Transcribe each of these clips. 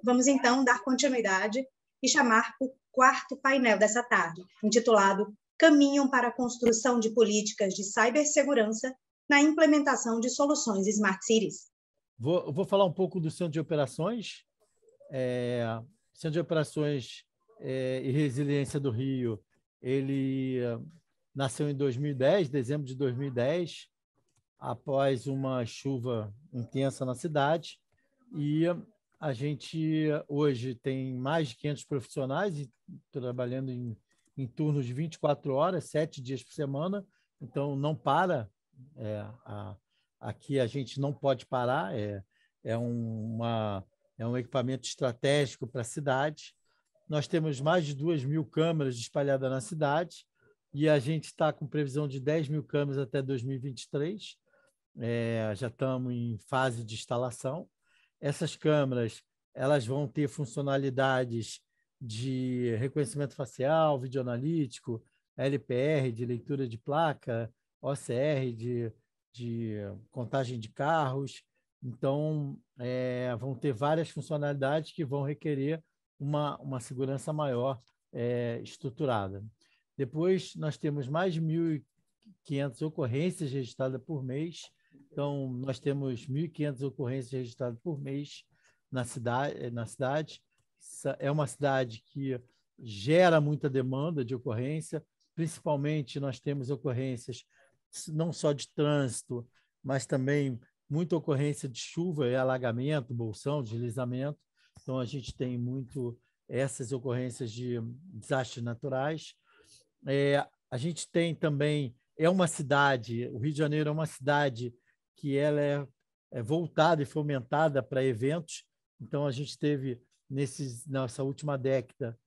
Vamos, então, dar continuidade e chamar o quarto painel dessa tarde, intitulado Caminho para a construção de políticas de cibersegurança na implementação de soluções Smart Cities. Vou falar um pouco do Centro de Operações. Centro de Operações e Resiliência do Rio, ele nasceu em 2010, dezembro de 2010, após uma chuva intensa na cidade, e a gente hoje tem mais de 500 profissionais trabalhando em turnos de 24 horas, 7 dias por semana, então não para. Aqui a gente não pode parar, é um equipamento estratégico para a cidade. Nós temos mais de 2.000 câmeras espalhadas na cidade e a gente está com previsão de 10.000 câmeras até 2023. Já estamos em fase de instalação. Essas câmeras elas vão ter funcionalidades de reconhecimento facial, videoanalítico, LPR, de leitura de placa, OCR, de contagem de carros. Então, vão ter várias funcionalidades que vão requerer uma segurança maior estruturada. Depois, nós temos mais de 1.500 ocorrências registradas por mês. Então, nós temos 1.500 ocorrências registradas por mês na cidade. É uma cidade que gera muita demanda de ocorrência. Principalmente, nós temos ocorrências não só de trânsito, mas também muita ocorrência de chuva e alagamento, bolsão, deslizamento. Então, a gente tem muito essas ocorrências de desastres naturais. A gente tem também, uma cidade, o Rio de Janeiro é uma cidade que ela é voltada e fomentada para eventos. Então, a gente teve, nessa última década,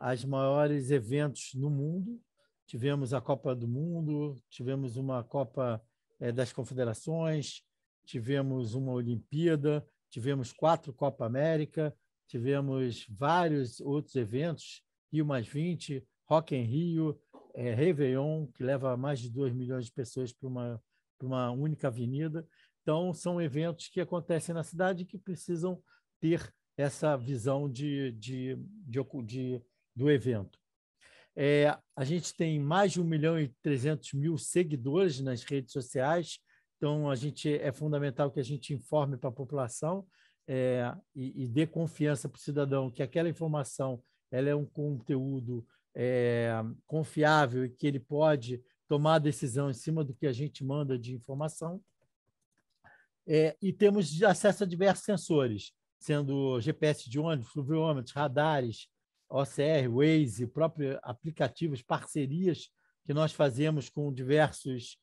os maiores eventos no mundo. Tivemos a Copa do Mundo, tivemos uma Copa das Confederações, tivemos uma Olimpíada, tivemos 4 Copa América, tivemos vários outros eventos, Rio+20, Rock em Rio, Réveillon, que leva mais de 2 milhões de pessoas para uma única avenida. Então, são eventos que acontecem na cidade que precisam ter essa visão do evento. A gente tem mais de 1.300.000 seguidores nas redes sociais, então é fundamental que a gente informe para a população e dê confiança para o cidadão que aquela informação ela é um conteúdo confiável e que ele pode tomar a decisão em cima do que a gente manda de informação. E temos acesso a diversos sensores, sendo GPS de ônibus, fluviômetros, radares, OCR, Waze, próprios aplicativos, parcerias que nós fazemos com diversos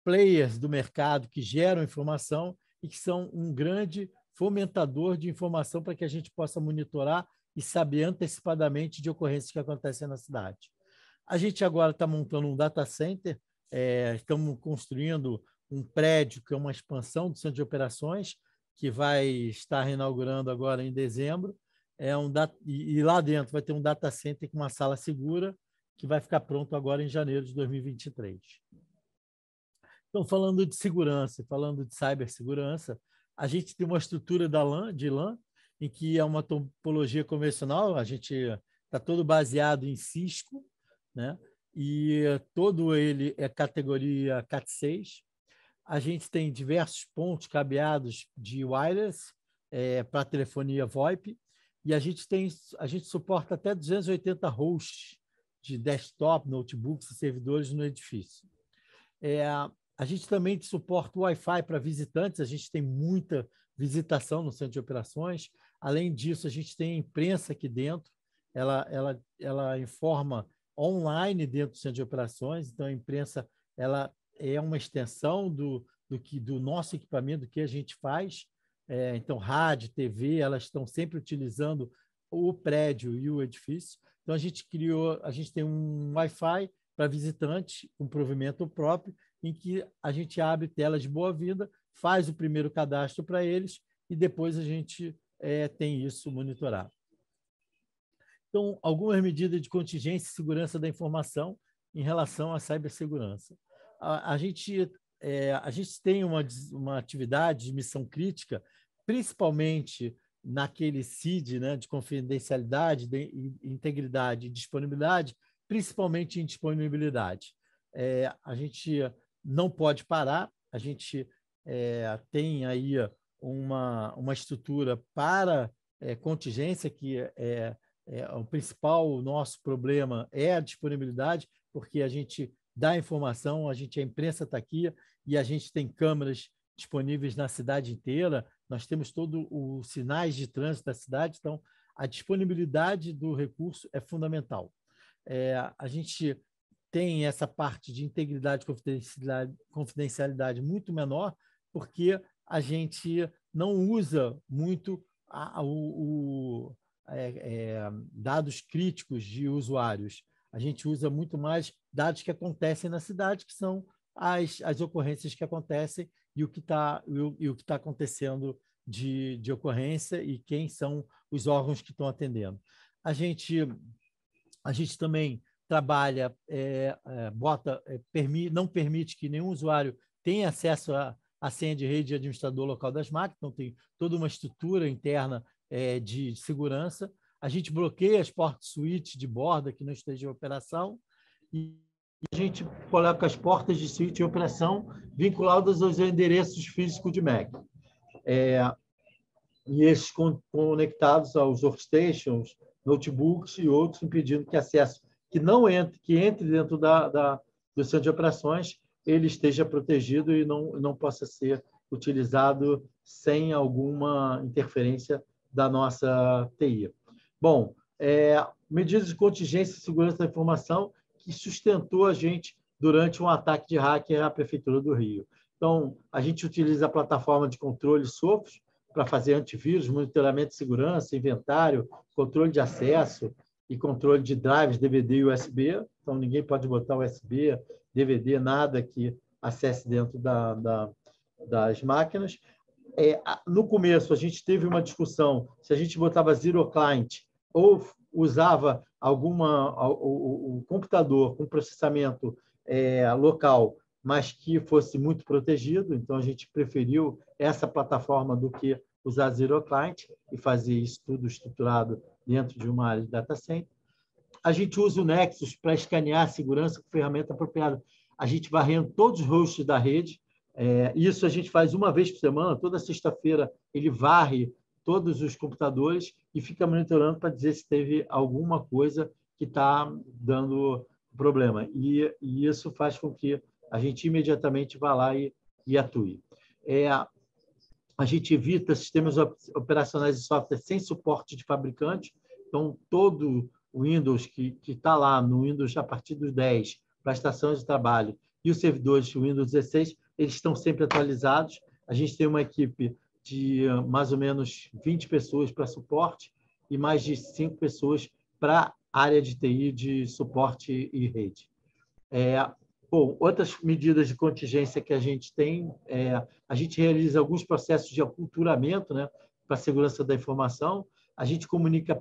players do mercado que geram informação e que são um grande fomentador de informação para que a gente possa monitorar e saber antecipadamente de ocorrências que acontecem na cidade. A gente agora está montando um data center, estamos construindo um prédio que é uma expansão do centro de operações, que vai estar inaugurando agora em dezembro. E lá dentro vai ter um data center com uma sala segura, que vai ficar pronto agora em janeiro de 2023. Então, falando de segurança, falando de cibersegurança, a gente tem uma estrutura de LAN, em que é uma topologia convencional, a gente está todo baseado em Cisco, né? E todo ele é categoria Cat6. A gente tem diversos pontos cabeados de wireless para telefonia VoIP, e a gente suporta até 280 hosts de desktop, notebooks e servidores no edifício. A gente também suporta o Wi-Fi para visitantes, a gente tem muita visitação no centro de operações. Além disso, a gente tem a imprensa aqui dentro, ela informa online dentro do centro de operações, então a imprensa ela é uma extensão do nosso equipamento, do que a gente faz. Então, rádio, TV, elas estão sempre utilizando o prédio e o edifício. Então, a gente tem um Wi-Fi para visitantes, um provimento próprio, em que a gente abre telas de boa-vinda, faz o primeiro cadastro para eles e depois a gente tem isso monitorado. Então, algumas medidas de contingência e segurança da informação em relação à cibersegurança. A gente tem uma atividade de missão crítica, principalmente naquele CID, né, de confidencialidade, de integridade e disponibilidade, principalmente em disponibilidade. A gente não pode parar, a gente tem aí uma estrutura para contingência, que o principal nosso problema é a disponibilidade, porque a gente dá informação, a imprensa está aqui e a gente tem câmeras disponíveis na cidade inteira, nós temos todos os sinais de trânsito da cidade, então a disponibilidade do recurso é fundamental. A gente tem essa parte de integridade e confidencialidade muito menor, porque a gente não usa muito dados críticos de usuários. A gente usa muito mais dados que acontecem na cidade, que são as ocorrências que acontecem e o que está acontecendo de ocorrência e quem são os órgãos que estão atendendo. A gente também trabalha, não permite que nenhum usuário tenha acesso à senha de rede de administrador local das máquinas, então tem toda uma estrutura interna de segurança. A gente bloqueia as port switch de borda que não estejam em operação e a gente coloca as portas de switch em operação vinculadas aos endereços físicos de MAC. E esses conectados aos workstations, notebooks e outros, impedindo que acesso que entre dentro do centro de operações, ele esteja protegido e não possa ser utilizado sem alguma interferência da nossa TI. Bom, medidas de contingência e segurança da informação que sustentou a gente durante um ataque de hacker à Prefeitura do Rio. Então, a gente utiliza a plataforma de controle Sophos para fazer antivírus, monitoramento de segurança, inventário, controle de acesso e controle de drives, DVD e USB. Então, ninguém pode botar USB, DVD, nada que acesse dentro das máquinas. No começo, a gente teve uma discussão se a gente botava Zero Client ou usava o computador com processamento local, mas que fosse muito protegido. Então, a gente preferiu essa plataforma do que usar Zero Client e fazer isso tudo estruturado dentro de uma área de data center. A gente usa o Nexus para escanear a segurança com ferramenta apropriada. A gente varrendo todos os hosts da rede. Isso a gente faz uma vez por semana. Toda sexta-feira ele varre todos os computadores e fica monitorando para dizer se teve alguma coisa que está dando problema. E isso faz com que a gente imediatamente vá lá e atue. A gente evita sistemas operacionais de software sem suporte de fabricante. Então, todo o Windows que está lá no Windows a partir do 10 para as estações de trabalho e os servidores do Windows 16, eles estão sempre atualizados. A gente tem uma equipe de mais ou menos 20 pessoas para suporte e mais de 5 pessoas para área de TI de suporte e rede. Outras medidas de contingência que a gente tem, a gente realiza alguns processos de aculturamento, né, para a segurança da informação. A gente comunica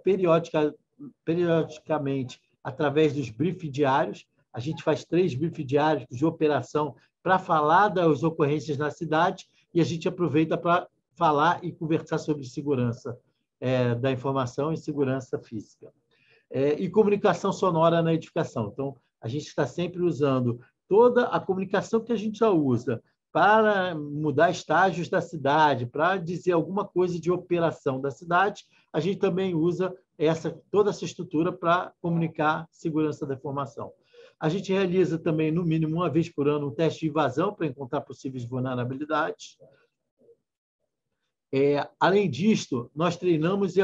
periodicamente através dos briefings diários. A gente faz 3 briefings diários de operação para falar das ocorrências na cidade e a gente aproveita para falar e conversar sobre segurança da informação e segurança física. E comunicação sonora na edificação. Então, a gente está sempre usando toda a comunicação que a gente já usa para mudar estágios da cidade, para dizer alguma coisa de operação da cidade, a gente também usa toda essa estrutura para comunicar segurança da informação. A gente realiza também, no mínimo, uma vez por ano, um teste de invasão para encontrar possíveis vulnerabilidades. Além disto, nós treinamos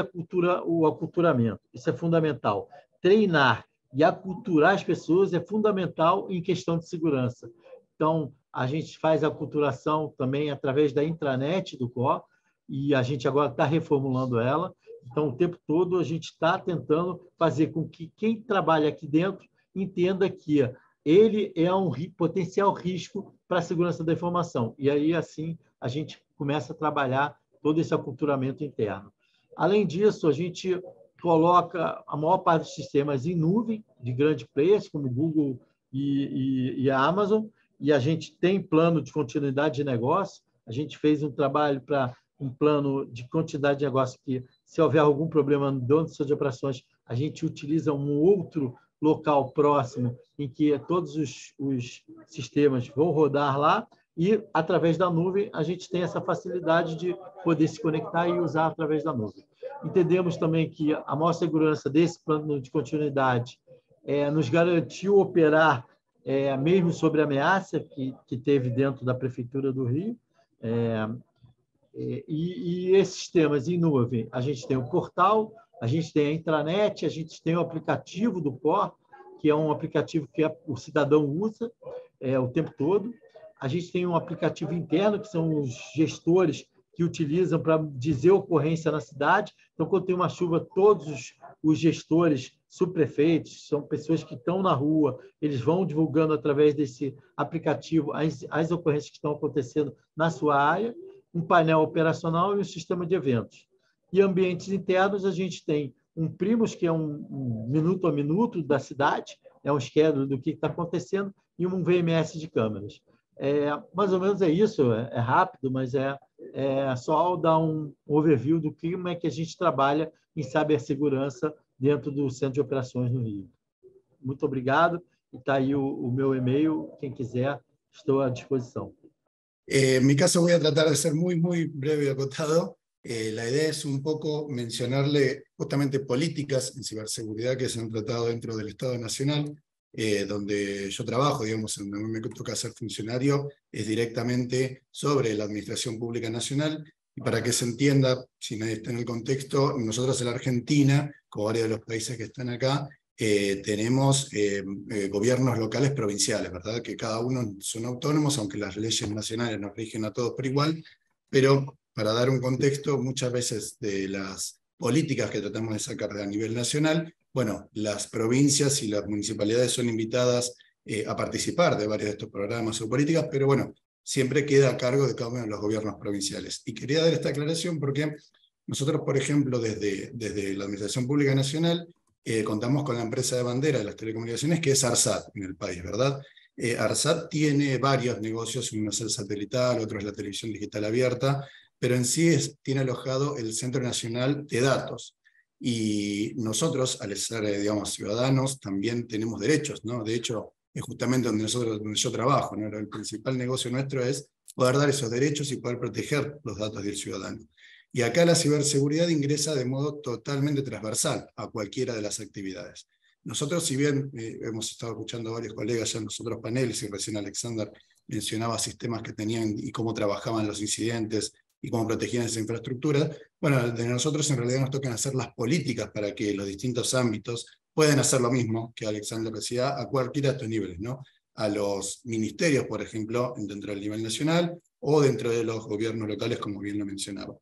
o aculturamento. Isso é fundamental. Treinar e aculturar as pessoas é fundamental em questão de segurança. Então, a gente faz a aculturação também através da intranet do COR, e a gente agora está reformulando ela. Então, o tempo todo, a gente está tentando fazer com que quem trabalha aqui dentro entenda que ele é um potencial risco para a segurança da informação. E aí, assim, a gente começa a trabalhar todo esse aculturamento interno. Além disso, a gente coloca a maior parte dos sistemas em nuvem, de grandes players, como Google e a Amazon, e a gente tem plano de continuidade de negócio. A gente fez um trabalho para plano de continuidade de negócio que, se houver algum problema dentro do centro de operações, a gente utiliza um outro local próximo em que todos os sistemas vão rodar lá e, através da nuvem, a gente tem essa facilidade de poder se conectar e usar através da nuvem. Entendemos também que a maior segurança desse plano de continuidade nos garantiu operar mesmo sobre a ameaça que teve dentro da Prefeitura do Rio. E esses sistemas em nuvem, a gente tem o portal, a gente tem a intranet, a gente tem o aplicativo do POR, que é um aplicativo que o cidadão usa o tempo todo. A gente tem um aplicativo interno, que são os gestores que utilizam para dizer ocorrência na cidade. Então, quando tem uma chuva, todos os gestores, subprefeitos, são pessoas que estão na rua, eles vão divulgando através desse aplicativo as ocorrências que estão acontecendo na sua área, um painel operacional e um sistema de eventos. E ambientes internos, a gente tem um Primus, que é um minuto a minuto da cidade, é um schedule do que está acontecendo, e um VMS de câmeras. Mais ou menos isso, é rápido, mas é só dar um overview do como é que a gente trabalha em cibersegurança dentro do Centro de Operações no Rio. Muito obrigado, e está aí o meu e-mail, quem quiser, estou à disposição. En mi caso voy a tratar de ser muy, muy breve y acotado. La idea es un poco mencionarle justamente políticas en ciberseguridad que se han tratado dentro del Estado Nacional, donde yo trabajo, digamos, donde me toca ser funcionario, es directamente sobre la Administración Pública Nacional. Y para que se entienda, si nadie está en el contexto, nosotros en la Argentina, como varios de los países que están acá, tenemos gobiernos locales provinciales, ¿verdad? Que cada uno son autónomos, aunque las leyes nacionales nos rigen a todos por igual, pero para dar un contexto, muchas veces de las políticas que tratamos de sacar a nivel nacional, bueno, las provincias y las municipalidades son invitadas a participar de varios de estos programas o políticas, pero bueno, siempre queda a cargo de cada uno de los gobiernos provinciales. Y quería dar esta aclaración porque nosotros, por ejemplo, desde la Administración Pública Nacional, contamos con la empresa de bandera de las telecomunicaciones, que es ARSAT en el país, ¿verdad? ARSAT tiene varios negocios, uno es el satelital, otro es la televisión digital abierta, pero en sí tiene alojado el Centro Nacional de Datos. Y nosotros, al ser, digamos, ciudadanos, también tenemos derechos, ¿no? De hecho, es justamente donde yo trabajo, ¿no? El principal negocio nuestro es poder dar esos derechos y poder proteger los datos del ciudadano. Y acá la ciberseguridad ingresa de modo totalmente transversal a cualquiera de las actividades. Nosotros, si bien hemos estado escuchando a varios colegas ya en los otros paneles, y recién Alexander mencionaba sistemas que tenían y cómo trabajaban los incidentes y cómo protegían esa infraestructura, bueno, de nosotros en realidad nos tocan hacer las políticas para que los distintos ámbitos puedan hacer lo mismo que Alexander decía a cualquiera de estos niveles, ¿no? A los ministerios, por ejemplo, dentro del nivel nacional o dentro de los gobiernos locales, como bien lo mencionaba.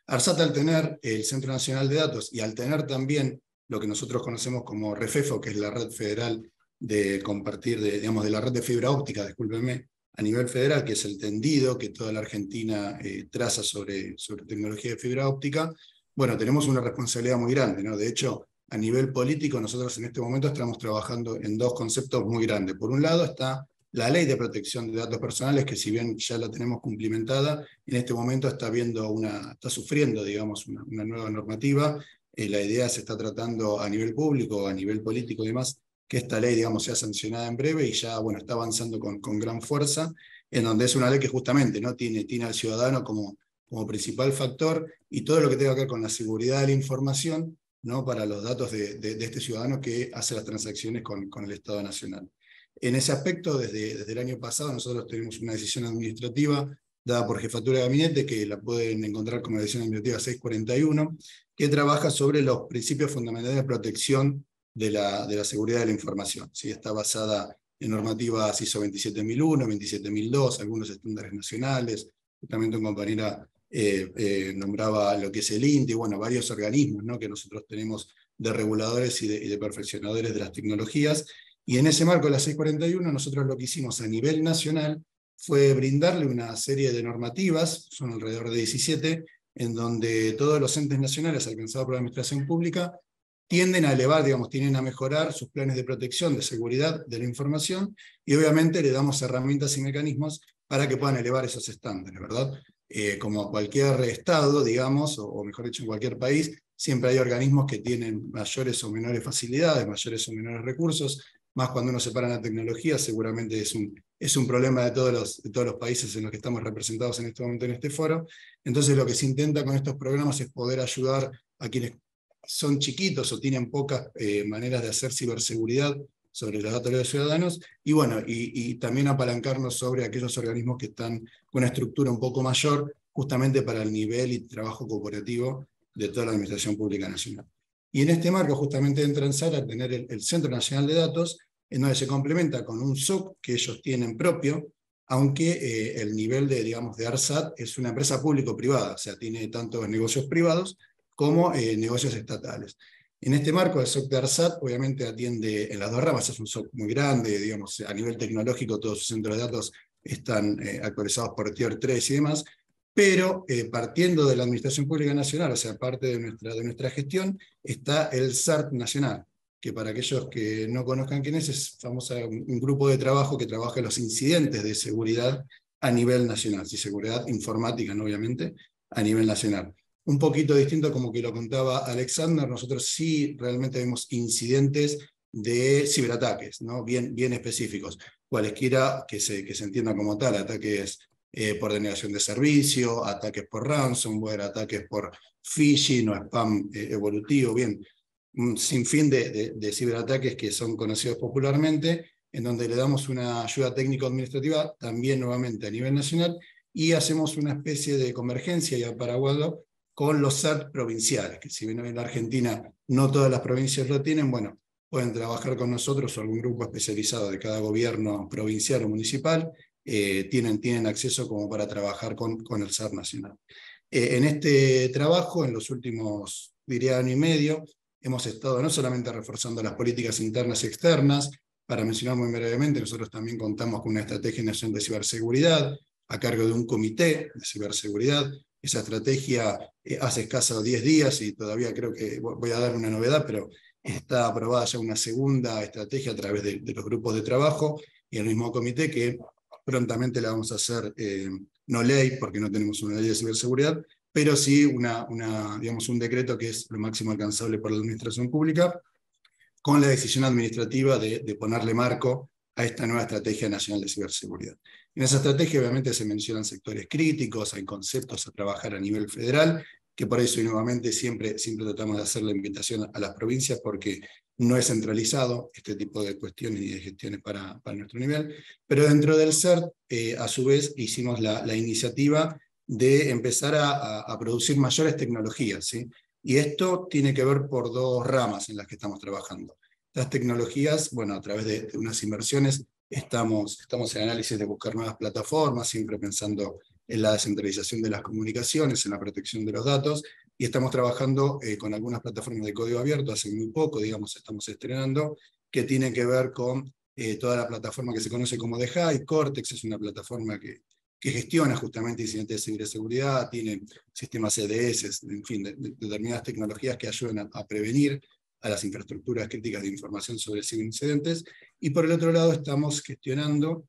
ARSAT, al tener el Centro Nacional de Datos y al tener también lo que nosotros conocemos como REFEFO, que es la red federal de compartir, digamos, de la red de fibra óptica, discúlpenme, a nivel federal, que es el tendido que toda la Argentina traza sobre tecnología de fibra óptica, bueno, tenemos una responsabilidad muy grande, ¿no? De hecho, a nivel político, nosotros en este momento estamos trabajando en dos conceptos muy grandes. Por un lado está la Ley de Protección de Datos Personales, que si bien ya la tenemos cumplimentada, en este momento está sufriendo, digamos, una nueva normativa. La idea se está tratando a nivel público, a nivel político y demás, que esta ley, digamos, sea sancionada en breve y ya, bueno, está avanzando con gran fuerza, en donde es una ley que justamente, ¿no? tiene al ciudadano como principal factor y todo lo que tenga que ver con la seguridad de la información, ¿no? Para los datos de este ciudadano que hace las transacciones con el Estado Nacional. En ese aspecto, desde el año pasado, nosotros tenemos una decisión administrativa dada por Jefatura de Gabinete, que la pueden encontrar como decisión administrativa 641, que trabaja sobre los principios fundamentales de protección de la seguridad de la información. ¿Sí? Está basada en normativas ISO 27001, 27002, algunos estándares nacionales. Justamente una compañera nombraba lo que es el INTI, bueno, varios organismos, ¿no? Que nosotros tenemos de reguladores y de perfeccionadores de las tecnologías. Y en ese marco de la 641, nosotros lo que hicimos a nivel nacional fue brindarle una serie de normativas, son alrededor de 17, en donde todos los entes nacionales alcanzados por la administración pública tienden a elevar, digamos, tienden a mejorar sus planes de protección, de seguridad de la información, y obviamente le damos herramientas y mecanismos para que puedan elevar esos estándares, ¿verdad? como cualquier estado, digamos, o mejor dicho, en cualquier país, siempre hay organismos que tienen mayores o menores facilidades, mayores o menores recursos, más cuando uno separa la tecnología, seguramente es un problema de todos los países en los que estamos representados en este momento en este foro. Entonces lo que se intenta con estos programas es poder ayudar a quienes son chiquitos o tienen pocas maneras de hacer ciberseguridad sobre los datos de los ciudadanos, y bueno, y también apalancarnos sobre aquellos organismos que están con una estructura un poco mayor, justamente para el nivel y trabajo cooperativo de toda la Administración Pública Nacional. Y en este marco justamente entra en sala a tener el Centro Nacional de Datos, en donde se complementa con un SOC que ellos tienen propio, aunque el nivel de, digamos, de ARSAT es una empresa público-privada, o sea, tiene tanto negocios privados como negocios estatales. En este marco, el SOC de ARSAT obviamente atiende en las dos ramas, es un SOC muy grande, digamos, a nivel tecnológico todos sus centros de datos están actualizados por Tier 3 y demás, pero partiendo de la Administración Pública Nacional, o sea, parte de nuestra gestión, está el CERT Nacional, que para aquellos que no conozcan quién es un grupo de trabajo que trabaja en los incidentes de seguridad a nivel nacional, y seguridad informática, ¿no? Obviamente, a nivel nacional. Un poquito distinto como que lo contaba Alexander, nosotros sí realmente vemos incidentes de ciberataques, ¿no? Bien específicos, cualesquiera que se entienda como tal, ataques por denegación de servicio, ataques por ransomware, ataques por phishing o spam evolutivo, bien, un sinfín de ciberataques que son conocidos popularmente, en donde le damos una ayuda técnico-administrativa, también nuevamente a nivel nacional, y hacemos una especie de convergencia y aparaguado con los CERT provinciales, que si bien en la Argentina no todas las provincias lo tienen, bueno, pueden trabajar con nosotros o algún grupo especializado de cada gobierno provincial o municipal, tienen acceso como para trabajar con el CERT nacional. En este trabajo, en los últimos, diría, año y medio, hemos estado no solamente reforzando las políticas internas y externas, para mencionar muy brevemente, nosotros también contamos con una estrategia nacional de ciberseguridad, a cargo de un comité de ciberseguridad. Esa estrategia hace escasos 10 días, y todavía creo que voy a dar una novedad, pero está aprobada ya una segunda estrategia a través de los grupos de trabajo y el mismo comité, que prontamente la vamos a hacer, no ley, porque no tenemos una ley de ciberseguridad, pero sí digamos, un decreto que es lo máximo alcanzable por la administración pública, con la decisión administrativa de ponerle marco a esta nueva Estrategia Nacional de Ciberseguridad. En esa estrategia obviamente se mencionan sectores críticos, hay conceptos a trabajar a nivel federal, que por eso y nuevamente siempre tratamos de hacer la invitación a las provincias, porque no es centralizado este tipo de cuestiones y de gestiones para nuestro nivel, pero dentro del CERT, a su vez, hicimos la iniciativa de empezar a producir mayores tecnologías, ¿sí? Y esto tiene que ver por dos ramas en las que estamos trabajando. Las tecnologías, bueno, a través de unas inversiones, estamos en análisis de buscar nuevas plataformas, siempre pensando en la descentralización de las comunicaciones, en la protección de los datos, y estamos trabajando con algunas plataformas de código abierto, hace muy poco, digamos, estamos estrenando, que tienen que ver con toda la plataforma que se conoce como The Hive. Cortex es una plataforma que gestiona justamente incidentes de ciberseguridad, tiene sistemas EDS, en fin, determinadas tecnologías que ayudan a prevenir a las infraestructuras críticas de información sobre ciberincidentes. Y por el otro lado estamos gestionando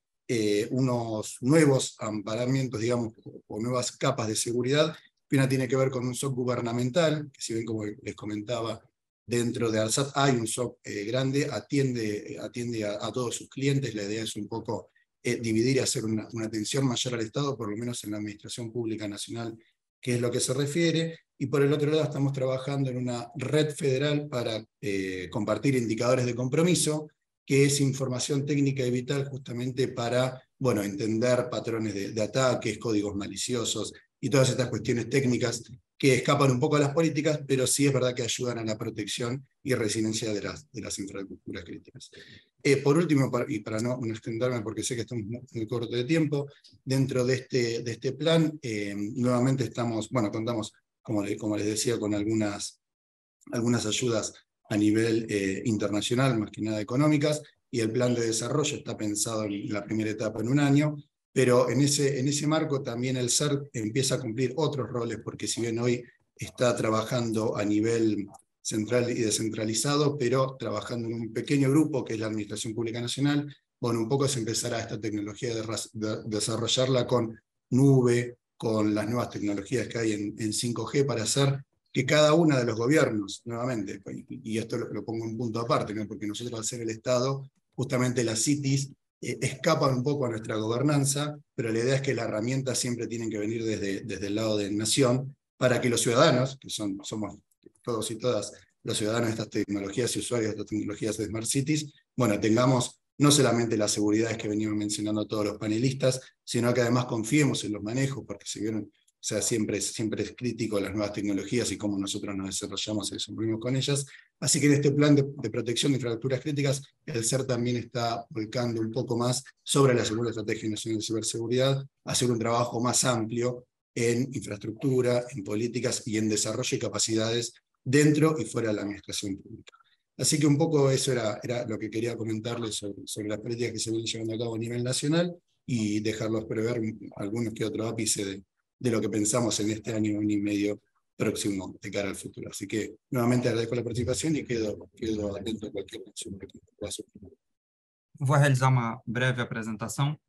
unos nuevos amparamientos, digamos, o nuevas capas de seguridad, que una tiene que ver con un SOC gubernamental, que si bien, como les comentaba, dentro de ARSAT hay un SOC grande, atiende a todos sus clientes. La idea es un poco dividir y hacer una atención mayor al Estado, por lo menos en la Administración Pública Nacional, que es lo que se refiere. Y por el otro lado estamos trabajando en una red federal para compartir indicadores de compromiso, que es información técnica y vital justamente para, bueno, entender patrones de ataques, códigos maliciosos y todas estas cuestiones técnicas que escapan un poco a las políticas, pero sí es verdad que ayudan a la protección y resiliencia de las infraestructuras críticas. Por último, y para no extenderme porque sé que estamos muy corto de tiempo, dentro de este plan, nuevamente estamos, bueno, contamos, como les decía, con algunas ayudas a nivel internacional, más que nada económicas, y el plan de desarrollo está pensado en la primera etapa en un año, pero en ese marco también el CERT empieza a cumplir otros roles, porque si bien hoy está trabajando a nivel central y descentralizado, pero trabajando en un pequeño grupo que es la Administración Pública Nacional, bueno, un poco se empezará esta tecnología de desarrollarla con nube, con las nuevas tecnologías que hay en 5G para hacer que cada uno de los gobiernos, nuevamente, y esto lo pongo en punto aparte, ¿no? Porque nosotros al ser el Estado, justamente las cities escapan un poco a nuestra gobernanza, pero la idea es que las herramientas siempre tienen que venir desde el lado de nación, para que los ciudadanos, que somos todos y todas los ciudadanos de estas tecnologías y usuarios de estas tecnologías de Smart Cities, bueno, tengamos no solamente las seguridades que venían mencionando todos los panelistas, sino que además confiemos en los manejos, porque si vieron, o sea, siempre es crítico las nuevas tecnologías y cómo nosotros nos desarrollamos y desenvolvemos con ellas. Así que en este plan de protección de infraestructuras críticas, el CER también está volcando un poco más sobre la Segunda Estrategia Nacional de Ciberseguridad, hacer un trabajo más amplio en infraestructura, en políticas y en desarrollo y capacidades dentro y fuera de la administración pública. Así que un poco eso era lo que quería comentarles sobre las políticas que se vienen llevando a cabo a nivel nacional y dejarlos prever algunos que otros ápices de lo que pensamos en este año y medio próximo de cara al futuro. Así que nuevamente agradezco la participación y quedo atento a cualquier mención que pueda surgir. Vou realizar uma breve apresentação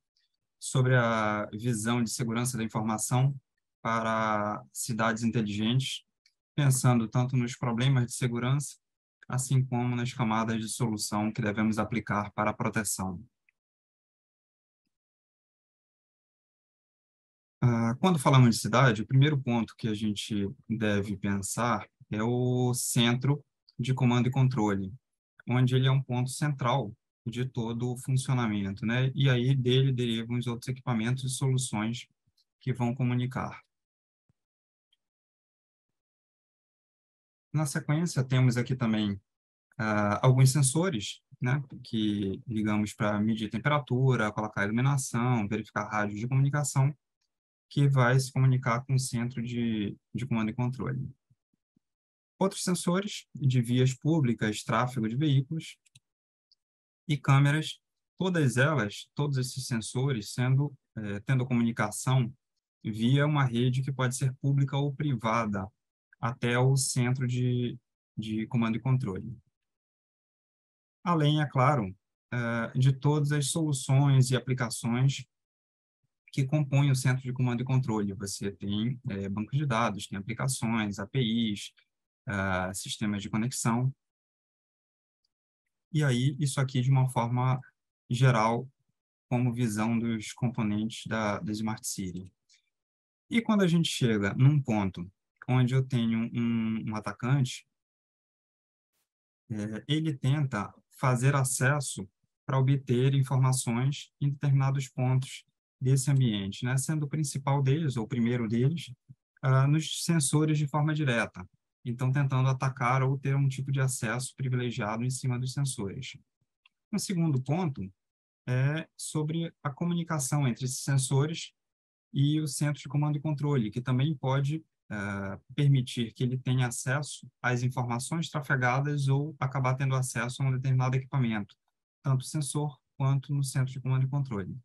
sobre a visão de segurança da informação para cidades inteligentes, pensando tanto nos problemas de segurança, assim como nas camadas de solução que devemos aplicar para a proteção. Quando falamos de cidade, o primeiro ponto que a gente deve pensar é o centro de comando e controle, onde ele é um ponto central de todo o funcionamento, né? E aí dele derivam os outros equipamentos e soluções que vão comunicar. Na sequência, temos aqui também alguns sensores, né, que ligamos para medir temperatura, colocar iluminação, verificar rádio de comunicação, que vai se comunicar com o centro de comando e controle. Outros sensores de vias públicas, tráfego de veículos e câmeras, todos esses sensores tendo comunicação via uma rede que pode ser pública ou privada até o centro de comando e controle. Além, é claro, de todas as soluções e aplicações que compõem o centro de comando e controle. Você tem banco de dados, tem aplicações, APIs, sistemas de conexão. E aí, isso aqui de uma forma geral, como visão dos componentes da Smart City. E quando a gente chega num ponto onde eu tenho um atacante, ele tenta fazer acesso para obter informações em determinados pontos desse ambiente, né? Sendo o principal deles, ou o primeiro deles, nos sensores de forma direta. Então, tentando atacar ou ter um tipo de acesso privilegiado em cima dos sensores. Um segundo ponto é sobre a comunicação entre esses sensores e o centro de comando e controle, que também pode permitir que ele tenha acesso às informações trafegadas ou acabar tendo acesso a um determinado equipamento, tanto sensor quanto no centro de comando e controle.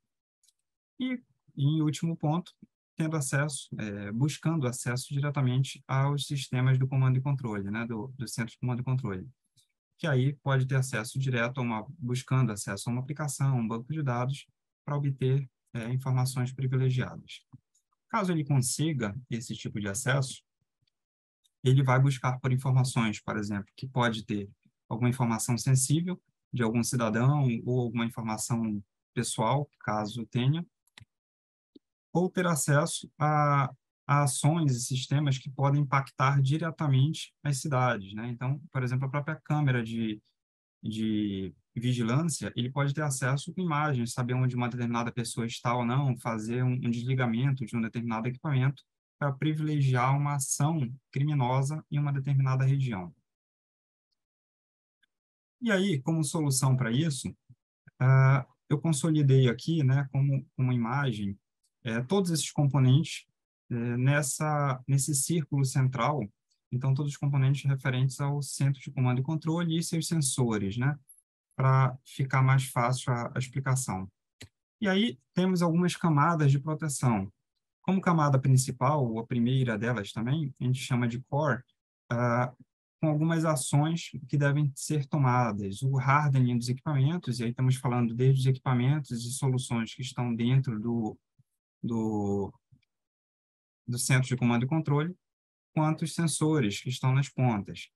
E, em último ponto, tendo acesso, buscando acesso diretamente aos sistemas do comando e controle, né, do centro de comando e controle, que aí pode ter acesso direto buscando acesso a uma aplicação, um banco de dados, para obter informações privilegiadas. Caso ele consiga esse tipo de acesso, ele vai buscar por informações, por exemplo, que pode ter alguma informação sensível de algum cidadão ou alguma informação pessoal, caso tenha, ou ter acesso a ações e sistemas que podem impactar diretamente as cidades, né? Então, por exemplo, a própria câmera de vigilância, ele pode ter acesso com imagens, saber onde uma determinada pessoa está ou não, fazer um desligamento de um determinado equipamento para privilegiar uma ação criminosa em uma determinada região. E aí, como solução para isso, eu consolidei aqui, né, como uma imagem, todos esses componentes nesse círculo central, então todos os componentes referentes ao centro de comando e controle e seus sensores, né, para ficar mais fácil a explicação. E aí temos algumas camadas de proteção. Como camada principal, ou a primeira delas também, a gente chama de core, com algumas ações que devem ser tomadas. O hardening dos equipamentos, e aí estamos falando desde os equipamentos e soluções que estão dentro do centro de comando e controle, quanto os sensores que estão nas pontas.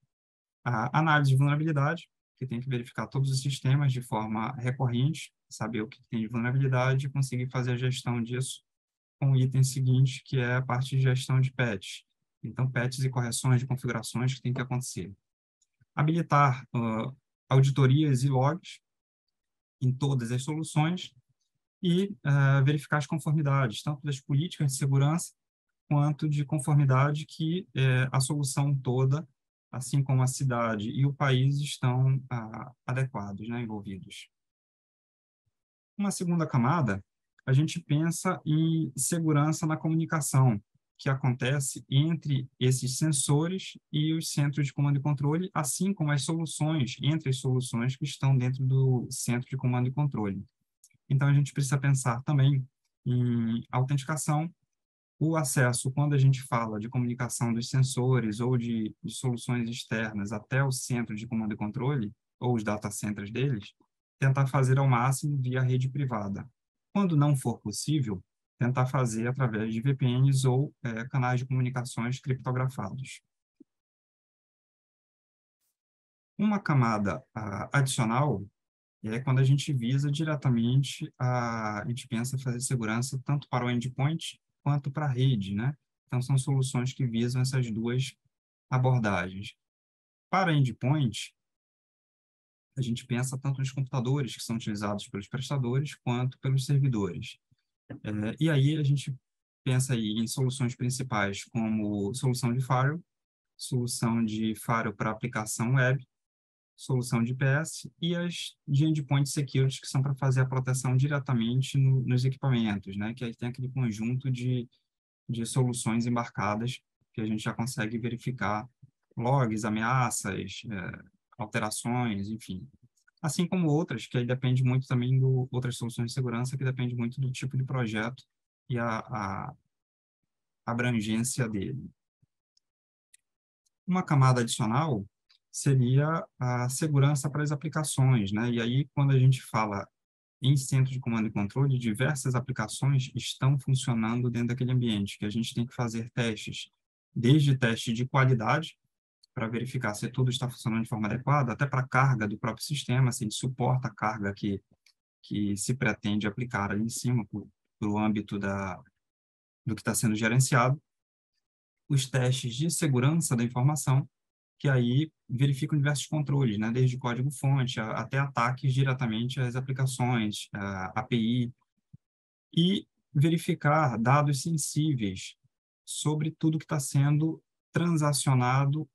A análise de vulnerabilidade, que tem que verificar todos os sistemas de forma recorrente, saber o que tem de vulnerabilidade e conseguir fazer a gestão disso com o item seguinte, que é a parte de gestão de patch. Então, patches e correções de configurações que tem que acontecer. Habilitar auditorias e logs em todas as soluções e verificar as conformidades, tanto das políticas de segurança quanto de conformidade que a solução toda, assim como a cidade e o país, estão adequados, né, envolvidos. Uma segunda camada, a gente pensa em segurança na comunicação, que acontece entre esses sensores e os centros de comando e controle, assim como as soluções, entre as soluções que estão dentro do centro de comando e controle. Então, a gente precisa pensar também em autenticação, o acesso, quando a gente fala de comunicação dos sensores ou de soluções externas até o centro de comando e controle, ou os data centers deles, tentar fazer ao máximo via rede privada. Quando não for possível, tentar fazer através de VPNs ou canais de comunicações criptografados. Uma camada adicional é quando a gente visa diretamente, a gente pensa em fazer segurança tanto para o endpoint quanto para a rede, né? Então, são soluções que visam essas duas abordagens. Para endpoint, a gente pensa tanto nos computadores que são utilizados pelos prestadores quanto pelos servidores. E aí a gente pensa aí em soluções principais como solução de firewall para aplicação web, solução de IPS e as de endpoint security, que são para fazer a proteção diretamente nos equipamentos, né? Que aí tem aquele conjunto de soluções embarcadas que a gente já consegue verificar logs, ameaças, alterações, enfim. Assim como outras, que aí depende muito também outras soluções de segurança, que depende muito do tipo de projeto e a abrangência dele. Uma camada adicional seria a segurança para as aplicações, né? E aí, quando a gente fala em centro de comando e controle, diversas aplicações estão funcionando dentro daquele ambiente, que a gente tem que fazer testes, desde teste de qualidade, para verificar se tudo está funcionando de forma adequada, até para a carga do próprio sistema, se ele suporta a carga que se pretende aplicar ali em cima, para o âmbito do que está sendo gerenciado. Os testes de segurança da informação, que aí verificam diversos controles, né? Desde código-fonte até ataques diretamente às aplicações, API, e verificar dados sensíveis sobre tudo que está sendo transacionado,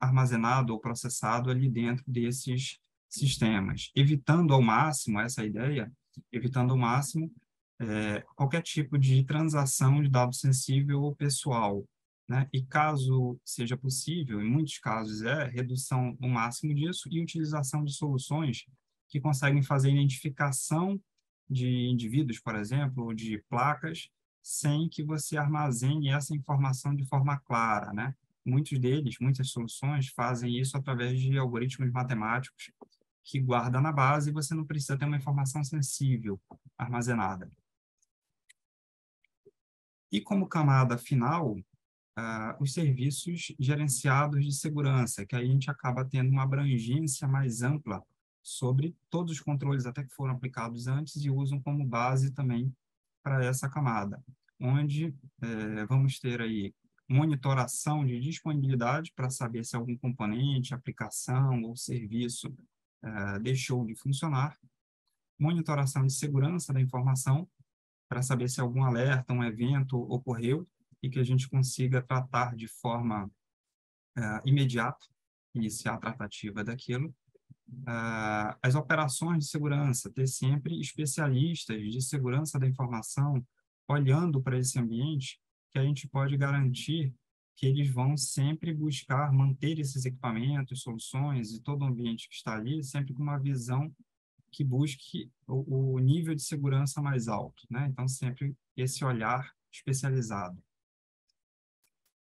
armazenado ou processado ali dentro desses sistemas, evitando ao máximo essa ideia, evitando ao máximo qualquer tipo de transação de dado sensível ou pessoal, né? E caso seja possível, em muitos casos redução ao máximo disso e utilização de soluções que conseguem fazer identificação de indivíduos, por exemplo, ou de placas, sem que você armazene essa informação de forma clara, né? Muitas soluções fazem isso através de algoritmos matemáticos que guardam na base e você não precisa ter uma informação sensível armazenada. E como camada final, os serviços gerenciados de segurança, que aí a gente acaba tendo uma abrangência mais ampla sobre todos os controles até que foram aplicados antes e usam como base também para essa camada, onde vamos ter aí monitoração de disponibilidade para saber se algum componente, aplicação ou serviço deixou de funcionar, monitoração de segurança da informação para saber se algum alerta, um evento ocorreu e que a gente consiga tratar de forma imediata, iniciar a tratativa daquilo. As operações de segurança, ter sempre especialistas de segurança da informação olhando para esse ambiente, que a gente pode garantir que eles vão sempre buscar manter esses equipamentos, soluções e todo o ambiente que está ali, sempre com uma visão que busque o nível de segurança mais alto, né? Então, sempre esse olhar especializado.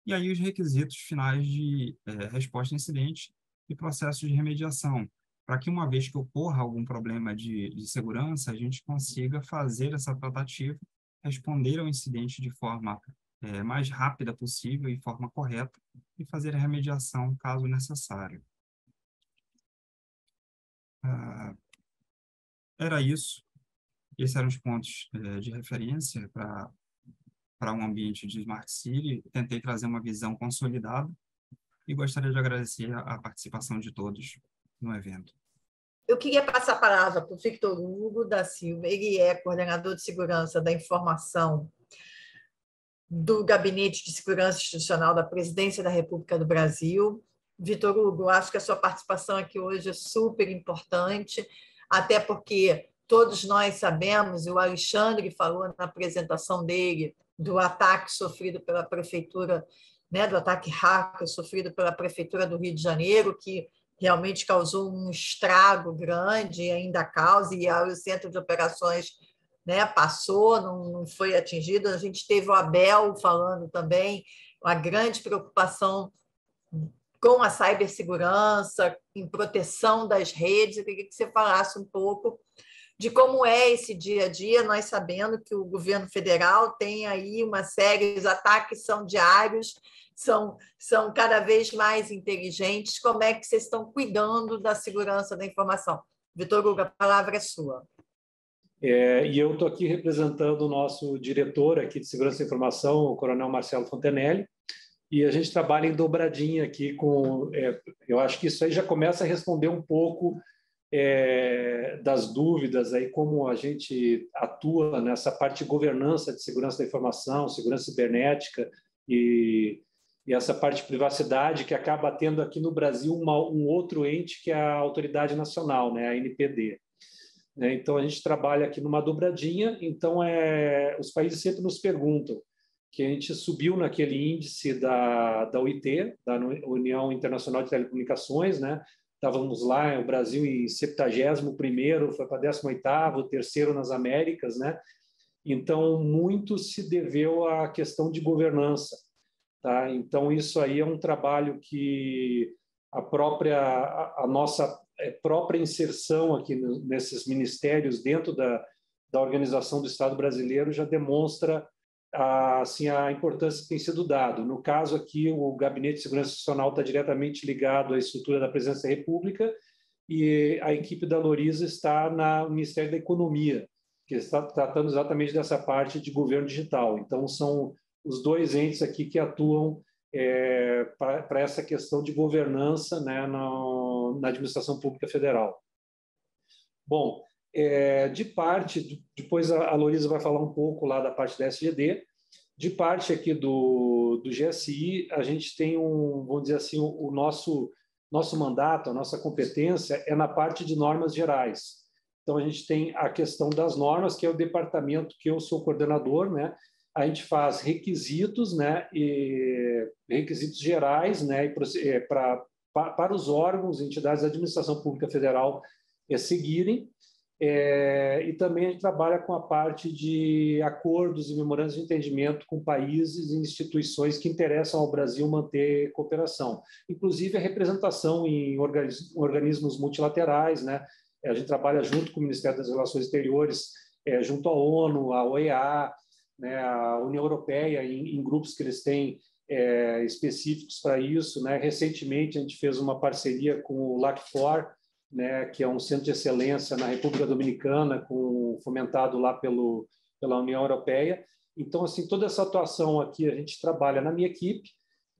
E aí, os requisitos finais de resposta a incidente e processos de remediação, para que uma vez que ocorra algum problema de segurança, a gente consiga fazer essa tratativa, responder ao incidente de forma mais rápida possível e forma correta e fazer a remediação caso necessário. Era isso. Esses eram os pontos de referência para um ambiente de Smart City. Tentei trazer uma visão consolidada e gostaria de agradecer a participação de todos no evento. Eu queria passar a palavra para o Victor Hugo da Silva. Ele é coordenador de segurança da informação do Gabinete de Segurança Institucional da Presidência da República do Brasil. Victor Hugo, acho que a sua participação aqui hoje é super importante, até porque todos nós sabemos, e o Alexandre falou na apresentação dele, do ataque sofrido pela Prefeitura, né, do ataque hacker sofrido pela Prefeitura do Rio de Janeiro, que realmente causou um estrago grande e ainda causa, e o Centro de Operações, né, passou, não foi atingido. A gente teve o Abel falando também, a grande preocupação com a cibersegurança, em proteção das redes. Eu queria que você falasse um pouco de como é esse dia a dia, nós sabendo que o governo federal tem aí uma série, os ataques são diários, são cada vez mais inteligentes. Como é que vocês estão cuidando da segurança da informação? Victor Hugo, a palavra é sua. E eu estou aqui representando o nosso diretor aqui de Segurança da Informação, o Coronel Marcelo Fontenelle, e a gente trabalha em dobradinha aqui com... eu acho que isso aí já começa a responder um pouco das dúvidas, aí, como a gente atua nessa parte de governança de segurança da informação, segurança cibernética e essa parte de privacidade que acaba tendo aqui no Brasil um outro ente que é a Autoridade Nacional, né, a ANPD. Então, a gente trabalha aqui numa dobradinha. Então, os países sempre nos perguntam, que a gente subiu naquele índice da UIT, da União Internacional de Telecomunicações, né? Estávamos lá, o Brasil em 71º, foi para 18º, terceiro nas Américas, né? Então, muito se deveu à questão de governança, tá? Então, isso aí é um trabalho que a nossa própria inserção aqui nesses ministérios dentro da organização do Estado brasileiro já demonstra assim, a importância que tem sido dado. No caso aqui, o Gabinete de Segurança Institucional está diretamente ligado à estrutura da Presidência da República e a equipe da Loriza está no Ministério da Economia, que está tratando exatamente dessa parte de governo digital. Então, são os dois entes aqui que atuam para essa questão de governança, né, na administração pública federal. Bom, de parte, depois a Loriza vai falar um pouco lá da parte da SGD, de parte aqui do GSI, a gente tem vamos dizer assim, o nosso mandato, a nossa competência é na parte de normas gerais. Então, a gente tem a questão das normas, que é o departamento que eu sou coordenador, né? A gente faz requisitos, né, e requisitos gerais, né, para os órgãos, entidades da administração pública federal seguirem, e também a gente trabalha com a parte de acordos e memorandos de entendimento com países e instituições que interessam ao Brasil manter cooperação, inclusive a representação em organismos multilaterais, né? A gente trabalha junto com o Ministério das Relações Exteriores, junto à ONU, à OEA, né, a União Europeia, em grupos que eles têm específicos para isso, né? Recentemente, a gente fez uma parceria com o LAC4, né, que é um centro de excelência na República Dominicana, fomentado lá pela União Europeia. Então, assim, toda essa atuação aqui a gente trabalha na minha equipe,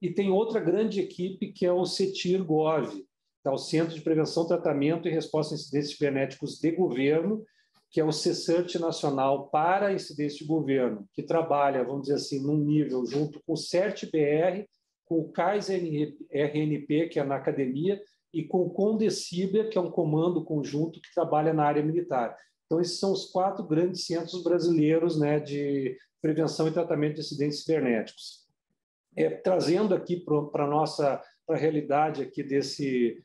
e tem outra grande equipe que é o CETIR-GOV, tá? O Centro de Prevenção, Tratamento e Resposta a Incidentes Cibernéticos de Governo, que é o CECERT Nacional para Incidentes de Governo, que trabalha, vamos dizer assim, num nível junto com o CERT-BR, com o CAIS-RNP, que é na academia, e com o CONDECIBER, que é um comando conjunto que trabalha na área militar. Então, esses são os 4 grandes centros brasileiros, né, de prevenção e tratamento de incidentes cibernéticos. Trazendo aqui para a realidade aqui desse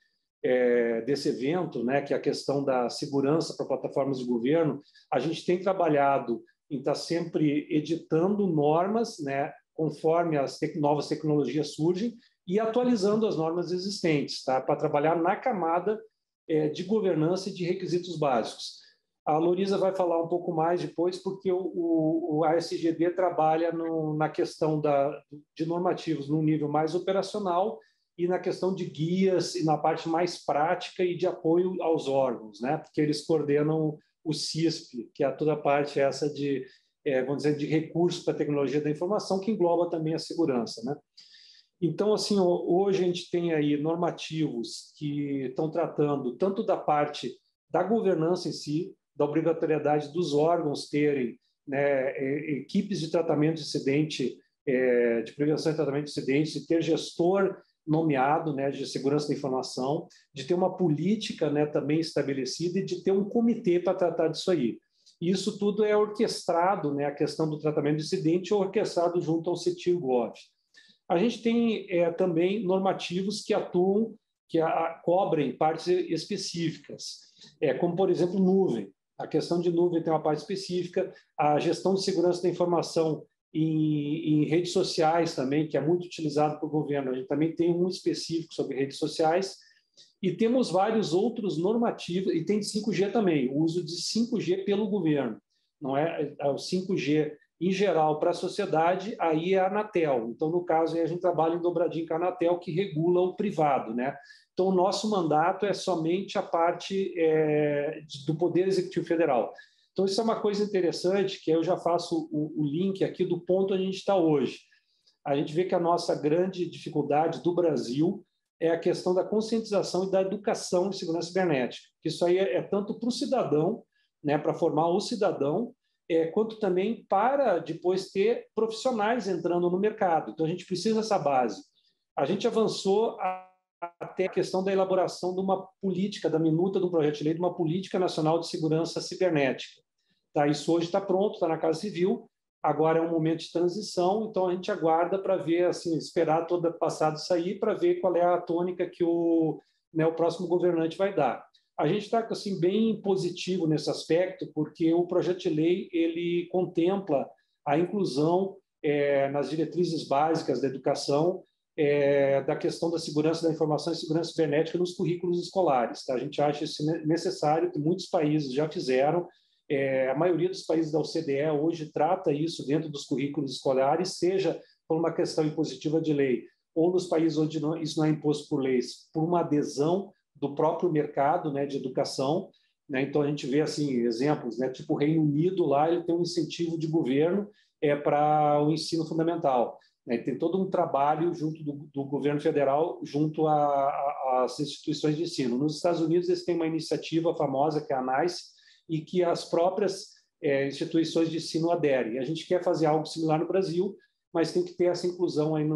evento, né, que é a questão da segurança para plataformas de governo, a gente tem trabalhado em estar sempre editando normas, né, conforme as novas tecnologias surgem, e atualizando as normas existentes, tá? Para trabalhar na camada de governança e de requisitos básicos. A Loriza vai falar um pouco mais depois, porque o ASGD trabalha na questão de normativos no nível mais operacional e na questão de guias e na parte mais prática e de apoio aos órgãos, né? Porque eles coordenam o CISP, que é toda a parte essa de, vamos dizer, de recursos para a tecnologia da informação, que engloba também a segurança, né? Então, assim, hoje a gente tem aí normativos que estão tratando tanto da parte da governança em si, da obrigatoriedade dos órgãos terem, né, equipes de tratamento de incidente, de prevenção e tratamento de incidentes, de ter gestor nomeado, né, de segurança da informação, de ter uma política, né, também estabelecida e de ter um comitê para tratar disso aí. Isso tudo é orquestrado, né, a questão do tratamento de incidente é orquestrado junto ao CETIR-Gov. A gente tem também normativos que atuam, que cobrem partes específicas, como, por exemplo, nuvem. A questão de nuvem tem uma parte específica, a gestão de segurança da informação em redes sociais também, que é muito utilizado pelo governo. A gente também tem um específico sobre redes sociais e temos vários outros normativos, e tem de 5G também, o uso de 5G pelo governo. Não é o 5G em geral para a sociedade, aí é a Anatel. Então, no caso, a gente trabalha em dobradinho com a Anatel, que regula o privado, né? Então, o nosso mandato é somente a parte do Poder Executivo Federal. Então, isso é uma coisa interessante, que eu já faço o link aqui do ponto onde a gente está hoje. A gente vê que a nossa grande dificuldade do Brasil é a questão da conscientização e da educação em segurança cibernética. Isso aí é tanto para o cidadão, né, para formar o cidadão, quanto também para depois ter profissionais entrando no mercado. Então, a gente precisa dessa base. A gente avançou até a questão da elaboração de uma política, da minuta do projeto de lei, de uma política nacional de segurança cibernética. Tá, isso hoje está pronto, está na Casa Civil, agora é um momento de transição, então a gente aguarda para ver, assim, esperar todo o passado sair para ver qual é a tônica que o próximo governante vai dar. A gente está assim, bem positivo nesse aspecto, porque o projeto de lei ele contempla a inclusão nas diretrizes básicas da educação da questão da segurança da informação e segurança cibernética nos currículos escolares. Tá? A gente acha isso necessário, que muitos países já fizeram. A maioria dos países da OCDE hoje trata isso dentro dos currículos escolares, seja por uma questão impositiva de lei, ou nos países onde isso não é imposto por leis, por uma adesão do próprio mercado, né, de educação, né? Então a gente vê assim exemplos, né, tipo o Reino Unido lá ele tem um incentivo de governo para o ensino fundamental, né? Tem todo um trabalho junto do governo federal junto às instituições de ensino. Nos Estados Unidos eles têm uma iniciativa famosa que é a NICE e que as próprias instituições de ensino aderem. A gente quer fazer algo similar no Brasil, mas tem que ter essa inclusão aí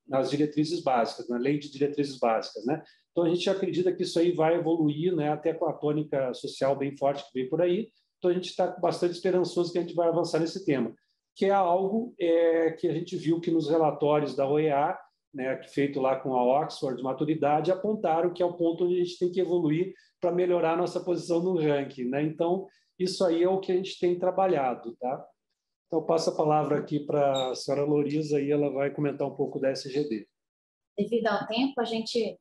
nas diretrizes básicas, na lei de diretrizes básicas, né? Então, a gente acredita que isso aí vai evoluir, né, até com a tônica social bem forte que vem por aí. Então, a gente está bastante esperançoso que a gente vai avançar nesse tema, que é algo que a gente viu que nos relatórios da OEA, né, feito lá com a Oxford, Maturidade, apontaram que é o ponto onde a gente tem que evoluir para melhorar a nossa posição no ranking, né? Então, isso aí é o que a gente tem trabalhado, tá? Então, eu passo a palavra aqui para a senhora Loriza e ela vai comentar um pouco da SGD. Devido ao tempo, a gente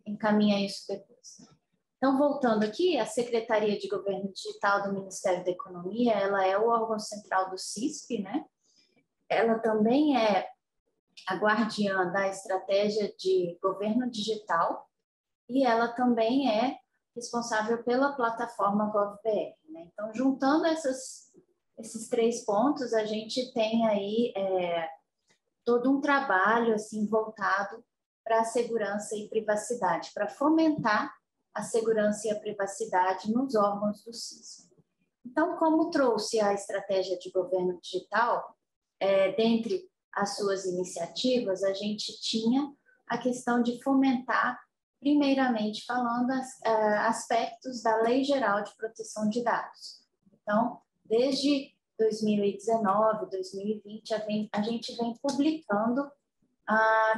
encaminha isso depois. Então, voltando aqui, a Secretaria de Governo Digital do Ministério da Economia, ela é o órgão central do CISP, né? Ela também é a guardiã da estratégia de governo digital e ela também é responsável pela plataforma GovBR, né? Então, juntando esses 3 pontos, a gente tem aí todo um trabalho assim voltado para a segurança e privacidade, para fomentar a segurança e a privacidade nos órgãos do CISP. Então, como trouxe a estratégia de governo digital, dentre as suas iniciativas, a gente tinha a questão de fomentar, primeiramente falando, aspectos da Lei Geral de Proteção de Dados. Então, desde 2019, 2020, a gente vem publicando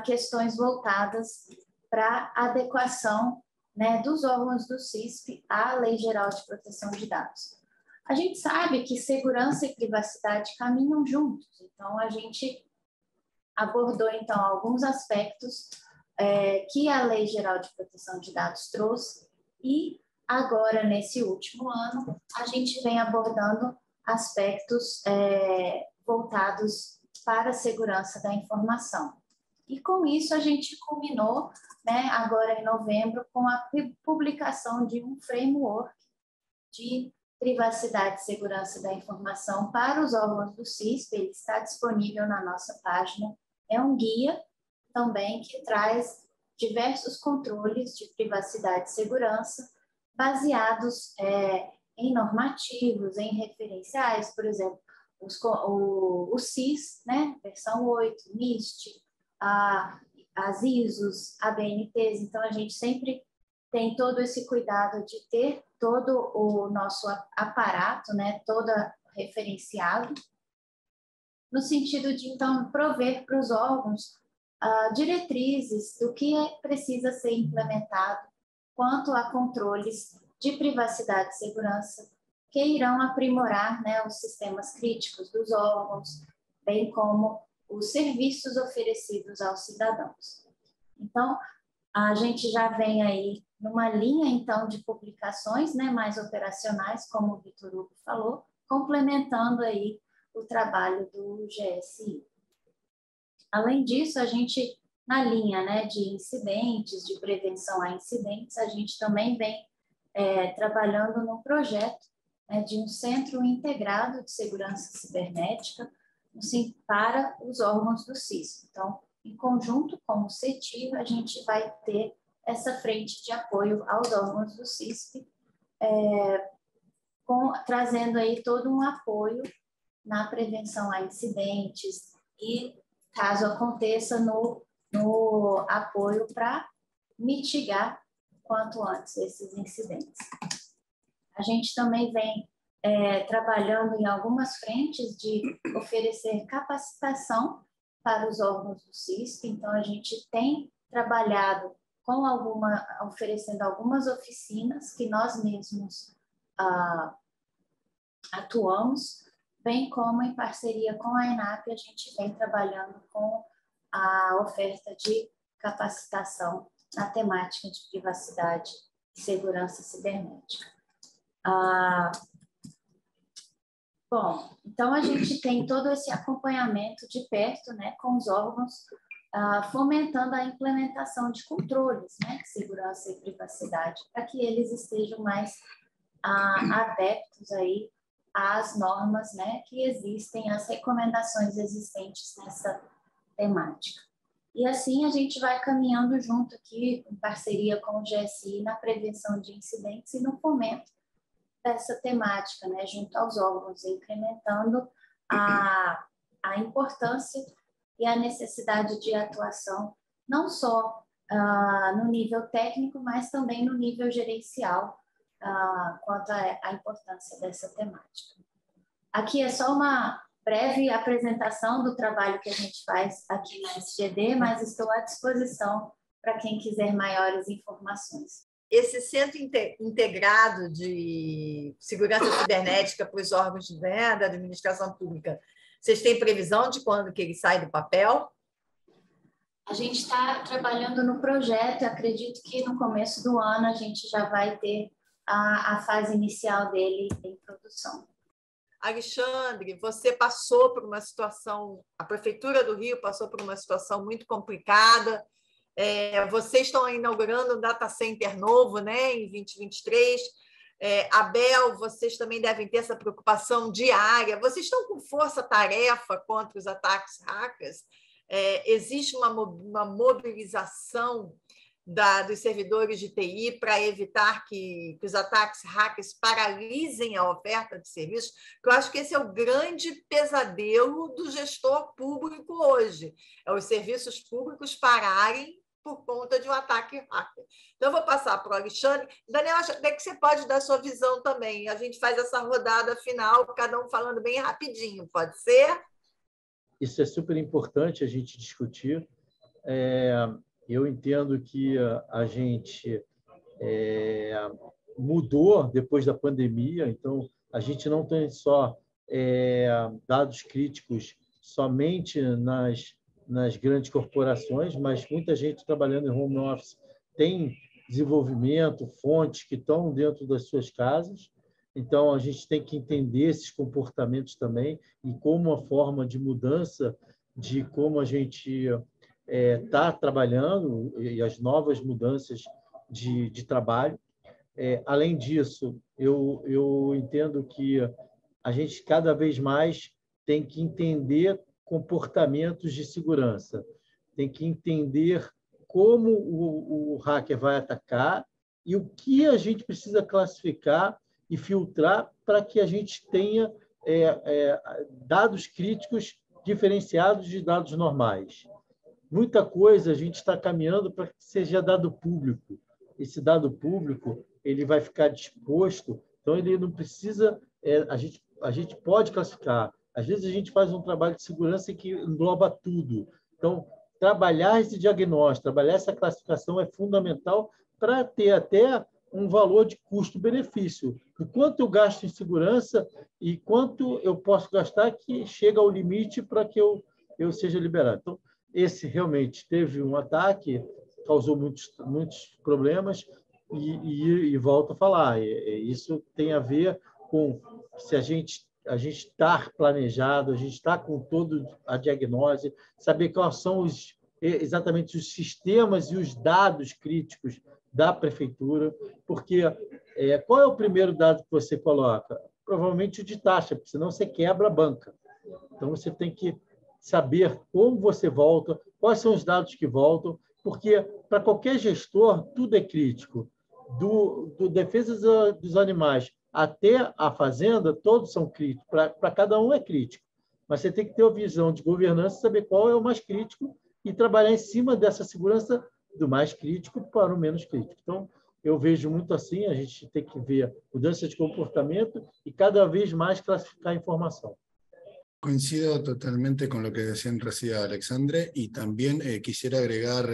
questões voltadas para a adequação, né, dos órgãos do CISP à Lei Geral de Proteção de Dados. A gente sabe que segurança e privacidade caminham juntos, então a gente abordou então alguns aspectos que a Lei Geral de Proteção de Dados trouxe e agora, nesse último ano, a gente vem abordando aspectos voltados para a segurança da informação. E com isso a gente culminou, né, agora em novembro, com a publicação de um framework de privacidade e segurança da informação para os órgãos do CISP. Ele está disponível na nossa página. É um guia também que traz diversos controles de privacidade e segurança baseados em normativos, em referenciais, por exemplo, o CIS, né, versão 8, NIST, as ISOs, ABNTs. Então, a gente sempre tem todo esse cuidado de ter todo o nosso aparato, né, todo referenciado, no sentido de, então, prover para os órgãos diretrizes do que precisa ser implementado quanto a controles de privacidade e segurança que irão aprimorar, né, os sistemas críticos dos órgãos, bem como os serviços oferecidos aos cidadãos. Então, a gente já vem aí numa linha, então, de publicações, né, mais operacionais, como o Vitor Hugo falou, complementando aí o trabalho do GSI. Além disso, a gente, na linha, né, de incidentes, de prevenção a incidentes, a gente também vem trabalhando no projeto, né, de um centro integrado de segurança cibernética, assim, para os órgãos do CISP. Então, em conjunto com o CETIR, a gente vai ter essa frente de apoio aos órgãos do CISP, trazendo aí todo um apoio na prevenção a incidentes e, caso aconteça, no apoio para mitigar quanto antes esses incidentes. A gente também vem trabalhando em algumas frentes de oferecer capacitação para os órgãos do CISP. Então, a gente tem trabalhado oferecendo algumas oficinas que nós mesmos atuamos, bem como em parceria com a ENAP, a gente vem trabalhando com a oferta de capacitação na temática de privacidade e segurança cibernética. Bom, então a gente tem todo esse acompanhamento de perto, né, com os órgãos, fomentando a implementação de controles, né, de segurança e privacidade, para que eles estejam mais adeptos aí às normas, né, que existem, às recomendações existentes nessa temática. E assim a gente vai caminhando junto aqui, em parceria com o GSI, na prevenção de incidentes e no fomento dessa temática, né, junto aos órgãos, incrementando a importância e a necessidade de atuação, não só no nível técnico, mas também no nível gerencial, quanto à importância dessa temática. Aqui é só uma breve apresentação do trabalho que a gente faz aqui na SGD, mas estou à disposição para quem quiser maiores informações. Esse centro integrado de segurança cibernética para os órgãos, né, da administração pública, vocês têm previsão de quando que ele sai do papel? A gente está trabalhando no projeto, acredito que no começo do ano a gente já vai ter a fase inicial dele em produção. Alexandre, você passou por uma situação, a Prefeitura do Rio passou por uma situação muito complicada. Vocês estão inaugurando um data center novo, né, em 2023. Abel, vocês também devem ter essa preocupação diária. Vocês estão com força-tarefa contra os ataques hackers? Existe uma mobilização dos servidores de TI para evitar que os ataques hackers paralisem a oferta de serviços, que eu acho que esse é o grande pesadelo do gestor público hoje, os serviços públicos pararem por conta de um ataque hacker. Então, eu vou passar para o Alexandre. Daniel, acho que você pode dar sua visão também. A gente faz essa rodada final, cada um falando bem rapidinho, pode ser? Isso é super importante a gente discutir. Eu entendo que a gente mudou depois da pandemia, então a gente não tem só dados críticos somente nas grandes corporações, mas muita gente trabalhando em home office tem desenvolvimento, fontes que estão dentro das suas casas. Então, a gente tem que entender esses comportamentos também e como uma forma de mudança de como a gente está trabalhando e as novas mudanças de trabalho. Além disso, eu entendo que a gente cada vez mais tem que entender comportamentos de segurança, tem que entender como o hacker vai atacar e o que a gente precisa classificar e filtrar para que a gente tenha dados críticos diferenciados de dados normais. Muita coisa a gente está caminhando para que seja dado público. Esse dado público ele vai ficar disposto, então ele não precisa... a gente pode classificar. Às vezes a gente faz um trabalho de segurança que engloba tudo. Então, trabalhar esse diagnóstico, trabalhar essa classificação é fundamental para ter até um valor de custo-benefício. O quanto eu gasto em segurança e quanto eu posso gastar que chega ao limite para que eu seja liberado. Então, esse realmente teve um ataque, causou muitos problemas e volto a falar, isso tem a ver com se a gente está planejado, a gente está com toda a diagnose, saber quais são exatamente os sistemas e os dados críticos da prefeitura, porque qual é o primeiro dado que você coloca? Provavelmente o de taxa, porque senão você quebra a banca. Então, você tem que saber como você volta, quais são os dados que voltam, porque para qualquer gestor, tudo é crítico. Do defesa dos animais até a fazenda, todos são críticos. Para cada um é crítico. Mas você tem que ter a visão de governança, saber qual é o mais crítico e trabalhar em cima dessa segurança do mais crítico para o menos crítico. Então, eu vejo muito assim, a gente tem que ver mudança de comportamento e cada vez mais classificar a informação. Coincido totalmente con lo que decían recién Alexandre y también quisiera agregar,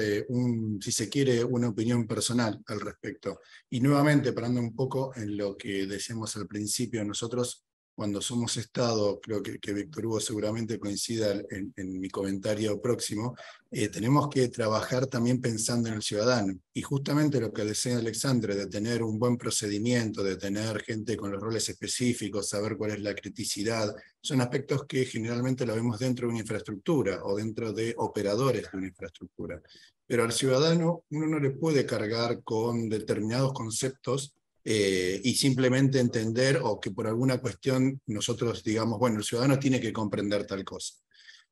si se quiere, una opinión personal al respecto. Y nuevamente, parando un poco en lo que decíamos al principio, nosotros cuando somos Estado, creo que Víctor Hugo seguramente coincida en mi comentario próximo, tenemos que trabajar también pensando en el ciudadano. Y justamente lo que decía Alexandre, de tener un buen procedimiento, de tener gente con los roles específicos, saber cuál es la criticidad, son aspectos que generalmente lo vemos dentro de una infraestructura o dentro de operadores de una infraestructura. Pero al ciudadano uno no le puede cargar con determinados conceptos y simplemente entender o que por alguna cuestión nosotros digamos, bueno, el ciudadano tiene que comprender tal cosa.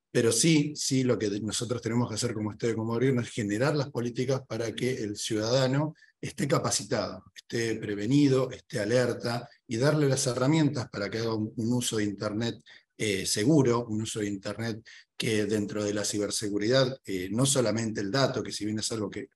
Pero sí, lo que nosotros tenemos que hacer como Estado y como gobierno es generar las políticas para que el ciudadano esté capacitado, esté prevenido, esté alerta y darle las herramientas para que haga un uso de Internet seguro, un uso de Internet que dentro de la ciberseguridad, no solamente el dato, que si bien es algo que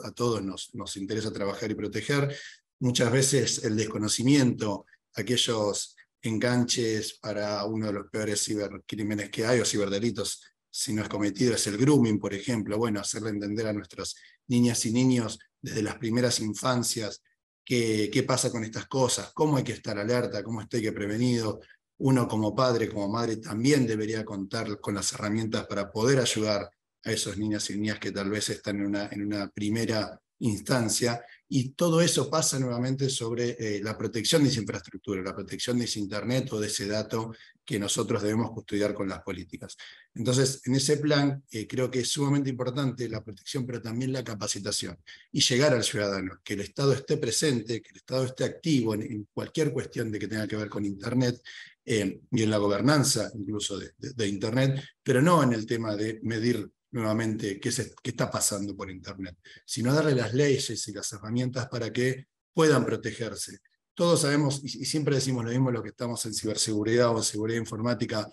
a todos nos interesa trabajar y proteger, muchas veces el desconocimiento, aquellos enganches para uno de los peores cibercrímenes que hay, o ciberdelitos, si no es cometido, es el grooming, por ejemplo. Bueno, hacerle entender a nuestras niñas y niños desde las primeras infancias qué pasa con estas cosas, cómo hay que estar alerta, cómo hay que prevenido. Uno como padre, como madre, también debería contar con las herramientas para poder ayudar a esos niños y niñas que tal vez están en una primera instancia, y todo eso pasa nuevamente sobre la protección de esa infraestructura, la protección de ese Internet o de ese dato que nosotros debemos custodiar con las políticas. Entonces, en ese plan, creo que es sumamente importante la protección, pero también la capacitación, y llegar al ciudadano, que el Estado esté presente, que el Estado esté activo en cualquier cuestión de que tenga que ver con Internet, y en la gobernanza incluso de Internet, pero no en el tema de medir nuevamente qué está pasando por Internet, sino darle las leyes y las herramientas para que puedan protegerse. Todos sabemos, y siempre decimos lo mismo, lo que estamos en ciberseguridad o en seguridad informática,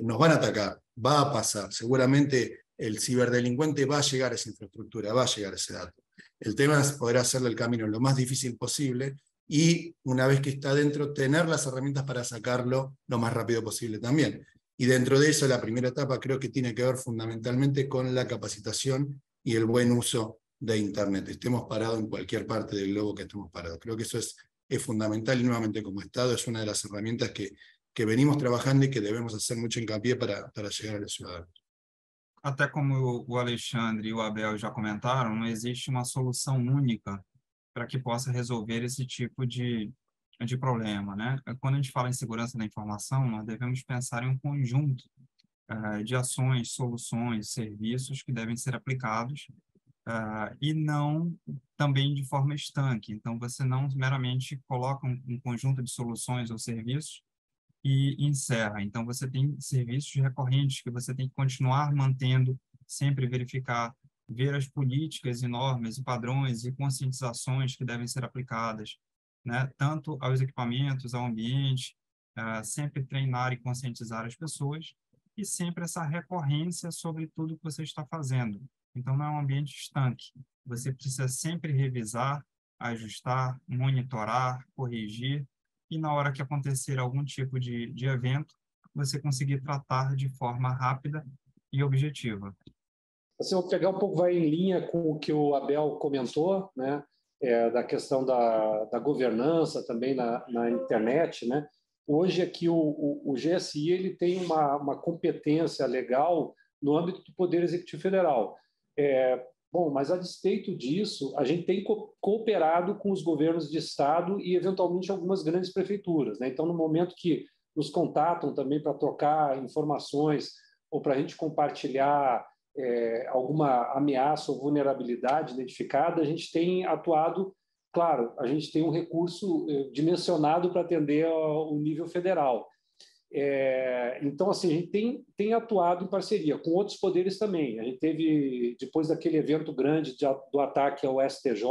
nos van a atacar, va a pasar, seguramente el ciberdelincuente va a llegar a esa infraestructura, va a llegar a ese dato. El tema es poder hacerle el camino lo más difícil posible y una vez que está dentro, tener las herramientas para sacarlo lo más rápido posible también. Y dentro de eso, la primera etapa creo que tiene que ver fundamentalmente con la capacitación y el buen uso de Internet. Estemos parados en cualquier parte del globo que estemos parados. Creo que eso es fundamental y nuevamente como Estado es una de las herramientas que venimos trabajando y que debemos hacer mucho hincapié para llegar a los ciudadanos. até como o Alexandre e o Abel já comentaram, não existe uma solução única para que possa resolver esse tipo de problema, né? Quando a gente fala em segurança da informação, nós devemos pensar em um conjunto de ações, soluções, serviços que devem ser aplicados e não também de forma estanque. Então, você não meramente coloca um conjunto de soluções ou serviços e encerra. Então, você tem serviços recorrentes que você tem que continuar mantendo, sempre verificar, ver as políticas e normas e padrões e conscientizações que devem ser aplicadas, né? Tanto aos equipamentos, ao ambiente, sempre treinar e conscientizar as pessoas e sempre essa recorrência sobre tudo que você está fazendo. Então, não é um ambiente estanque. Você precisa sempre revisar, ajustar, monitorar, corrigir, e na hora que acontecer algum tipo de evento, você conseguir tratar de forma rápida e objetiva. Assim, eu vou pegar um pouco, vai em linha com o que o Abel comentou, né? Da questão da governança também na internet, né? Hoje aqui o GSI ele tem uma competência legal no âmbito do Poder Executivo Federal. Bom, mas a despeito disso, a gente tem cooperado com os governos de estado e, eventualmente, algumas grandes prefeituras, né? Então, no momento que nos contatam também para trocar informações ou para a gente compartilhar alguma ameaça ou vulnerabilidade identificada, a gente tem atuado. Claro, a gente tem um recurso dimensionado para atender o nível federal. Então, assim, a gente tem atuado em parceria com outros poderes também. A gente teve, depois daquele evento grande do ataque ao STJ,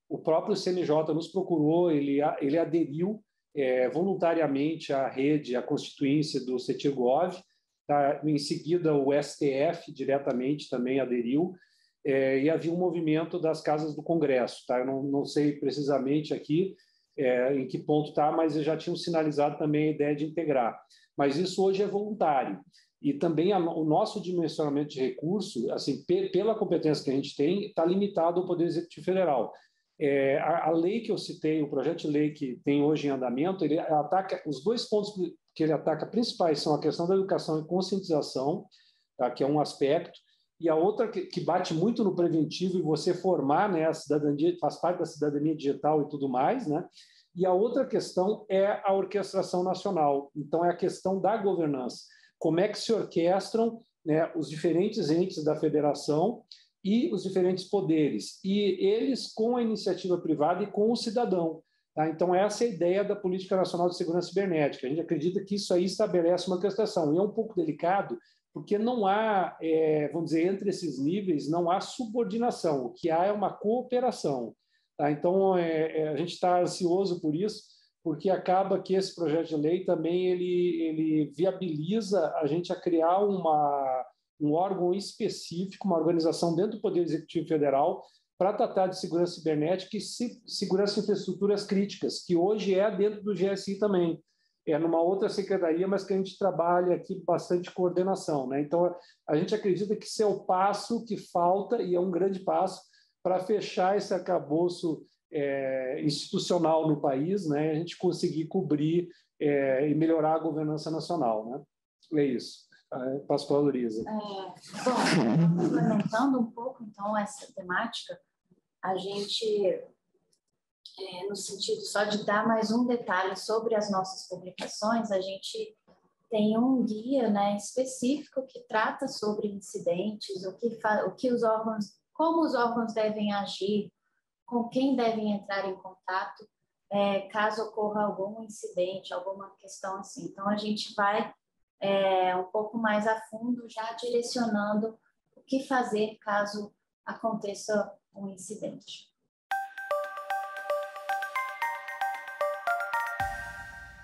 o próprio CNJ nos procurou, ele aderiu voluntariamente à rede, à constituinte do CETIR-Gov. Tá? Em seguida, o STF diretamente também aderiu, e havia um movimento das casas do Congresso. Tá? Eu não sei precisamente aqui em que ponto está, mas eles já tinham sinalizado também a ideia de integrar. Mas isso hoje é voluntário. E também o nosso dimensionamento de recurso, assim, pela competência que a gente tem, está limitado ao Poder Executivo Federal. A lei que eu citei, o projeto de lei que tem hoje em andamento, ele ataca, os dois pontos que ele ataca principais são a questão da educação e conscientização, tá, que é um aspecto, e a outra que bate muito no preventivo e você formar, né, a cidadania, faz parte da cidadania digital e tudo mais, né? E a outra questão é a orquestração nacional. Então, é a questão da governança. Como é que se orquestram, né, os diferentes entes da federação e os diferentes poderes, e eles com a iniciativa privada e com o cidadão. Tá? Então, essa é a ideia da Política Nacional de Segurança Cibernética. A gente acredita que isso aí estabelece uma orquestração. E é um pouco delicado, porque não há, vamos dizer, entre esses níveis, não há subordinação. O que há é uma cooperação. Tá? Então, a gente está ansioso por isso, porque acaba que esse projeto de lei também ele viabiliza a gente a criar um órgão específico, uma organização dentro do Poder Executivo Federal para tratar de segurança cibernética e segurança de infraestruturas críticas, que hoje é dentro do GSI também. É numa outra secretaria, mas que a gente trabalha aqui bastante coordenação, né? Então, a gente acredita que esse é o passo que falta, e é um grande passo, para fechar esse arcabouço institucional no país, né? A gente conseguir cobrir e melhorar a governança nacional, né? É isso. Passo para a Luísa. Bom, complementando um pouco, então, essa temática, a gente... no sentido só de dar mais um detalhe sobre as nossas publicações, a gente tem um guia, né, específico que trata sobre incidentes, o que os órgãos, como os órgãos devem agir, com quem devem entrar em contato, caso ocorra algum incidente, alguma questão assim. Então, a gente vai um pouco mais a fundo, já direcionando o que fazer caso aconteça um incidente.